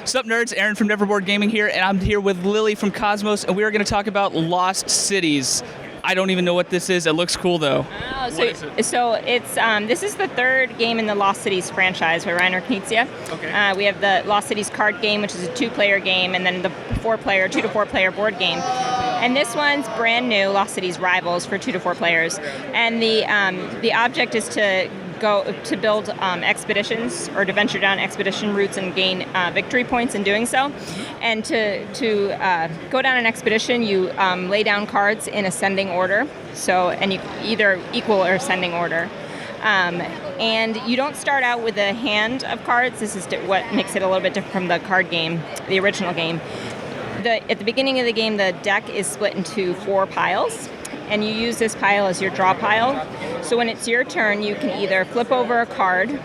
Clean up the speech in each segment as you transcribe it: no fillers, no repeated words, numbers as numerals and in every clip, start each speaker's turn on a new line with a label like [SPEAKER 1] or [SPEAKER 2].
[SPEAKER 1] What's up, nerds? Aaron from Neverboard Gaming here, and I'm here with Lily from Cosmos, and we are going to talk about Lost Cities. I don't even know what this is. It looks cool, though.
[SPEAKER 2] Oh,
[SPEAKER 1] What is it?
[SPEAKER 2] so it's this is the third game in the Lost Cities franchise by Reiner Knizia.
[SPEAKER 1] Okay.
[SPEAKER 2] We have the Lost Cities card game, which is a 2-player game, and then the 2 to 4 player board game. And this one's brand new, Lost Cities Rivals for 2 to 4 players. And the object is to build expeditions or to venture down expedition routes and gain victory points in doing so. And to go down an expedition, you lay down cards in ascending order. And you either equal or ascending order. And you don't start out with a hand of cards. This is what makes it a little bit different from the card game, the original game. At the beginning of the game, the deck is split into 4 piles, and you use this pile as your draw pile. So when it's your turn, you can either flip over a card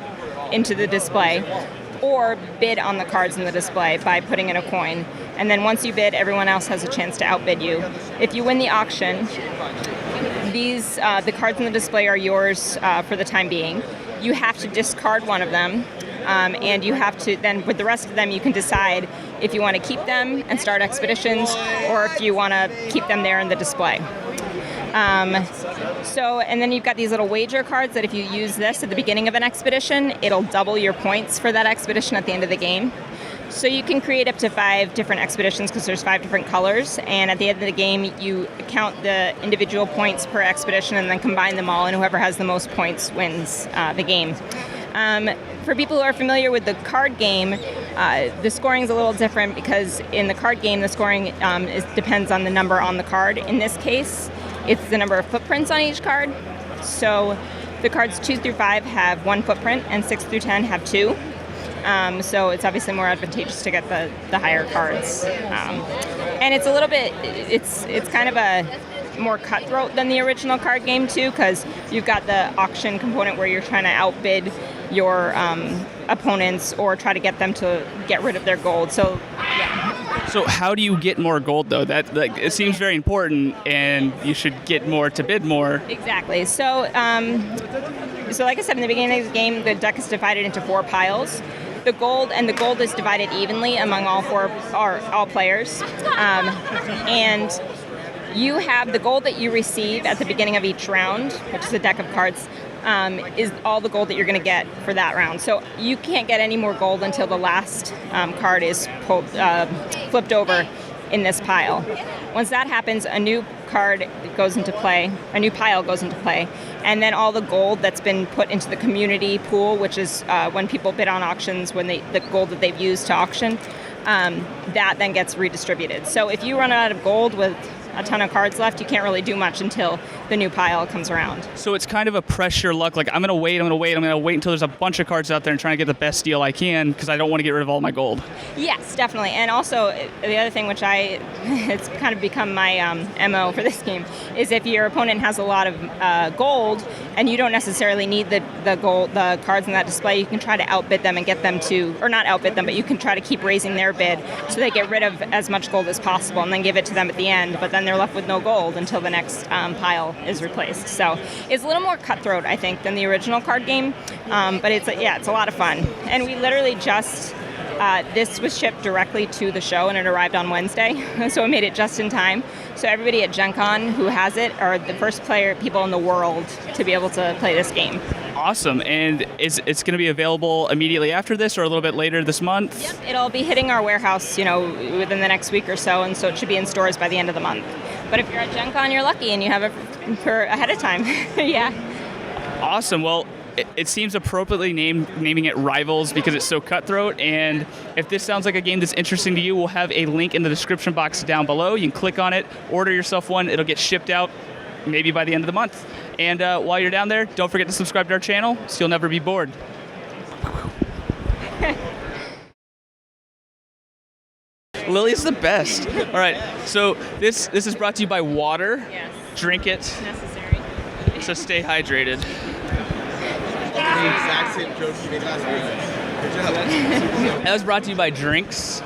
[SPEAKER 2] into the display or bid on the cards in the display by putting in a coin. And then once you bid, everyone else has a chance to outbid you. If you win the auction, the cards in the display are yours for the time being. You have to discard one of them, and you have to then, with the rest of them, you can decide if you want to keep them and start expeditions, or if you want to keep them there in the display. And then you've got these little wager cards that if you use this at the beginning of an expedition, it'll double your points for that expedition at the end of the game. So you can create up to 5 different expeditions because there's 5 different colors, and at the end of the game, you count the individual points per expedition and then combine them all, and whoever has the most points wins the game. For people who are familiar with the card game, the scoring is a little different because in the card game, the scoring depends on the number on the card. In this case, it's the number of footprints on each card. So the cards 2 through 5 have 1 footprint, and 6 through 10 have 2. So it's obviously more advantageous to get the higher cards. And it's a little bit, it's kind of a more cutthroat than the original card game too, because you've got the auction component where you're trying to outbid your opponents or try to get them to get rid of their gold. So yeah.
[SPEAKER 1] So how do you get more gold, though? It seems very important, and you should get more to bid more.
[SPEAKER 2] Exactly. So like I said in the beginning of the game, the deck is divided into 4 piles. The gold is divided evenly among all players, and you have the gold that you receive at the beginning of each round, which is a deck of cards, is all the gold that you're going to get for that round. So you can't get any more gold until the last card is flipped over in this pile. Once that happens, a new card goes into play, a new pile goes into play, and then all the gold that's been put into the community pool, which is when people bid on auctions, when the gold that they've used to auction, that then gets redistributed. So if you run out of gold with a ton of cards left, you can't really do much until the new pile comes around. So
[SPEAKER 1] it's kind of a press your luck. Like, I'm going to wait until there's a bunch of cards out there and trying to get the best deal I can because I don't want to get rid of all my gold.
[SPEAKER 2] Yes, definitely. And also, the other thing which it's kind of become my MO for this game, is if your opponent has a lot of gold and you don't necessarily need the cards in that display, you can try to outbid them and get them to, or not outbid them, but you can try to keep raising their bid so they get rid of as much gold as possible and then give it to them at the end, but then they're left with no gold until the next pile is replaced. So it's a little more cutthroat, I think, than the original card game, but it's a lot of fun. And we literally just, this was shipped directly to the show and it arrived on Wednesday, so it made it just in time. So everybody at Gen Con who has it are the first people in the world to be able to play this game.
[SPEAKER 1] Awesome. And it's going to be available immediately after this or a little bit later this month?
[SPEAKER 2] Yep, it'll be hitting our warehouse, within the next week or so, and so it should be in stores by the end of the month. But if you're at Gen Con, you're lucky and you have it for ahead of time. Yeah.
[SPEAKER 1] Awesome. Well, it seems appropriately naming it Rivals because it's so cutthroat, and if this sounds like a game that's interesting to you, we'll have a link in the description box down below. You can click on it, order yourself one, it'll get shipped out maybe by the end of the month. And while you're down there, don't forget to subscribe to our channel so you'll never be bored. Lily's the best. All right, so this is brought to you by water.
[SPEAKER 2] Yes.
[SPEAKER 1] Drink it.
[SPEAKER 2] Necessary.
[SPEAKER 1] So stay hydrated.
[SPEAKER 3] The exact same joke you made last week. Good job.
[SPEAKER 1] That was brought to you by drinks.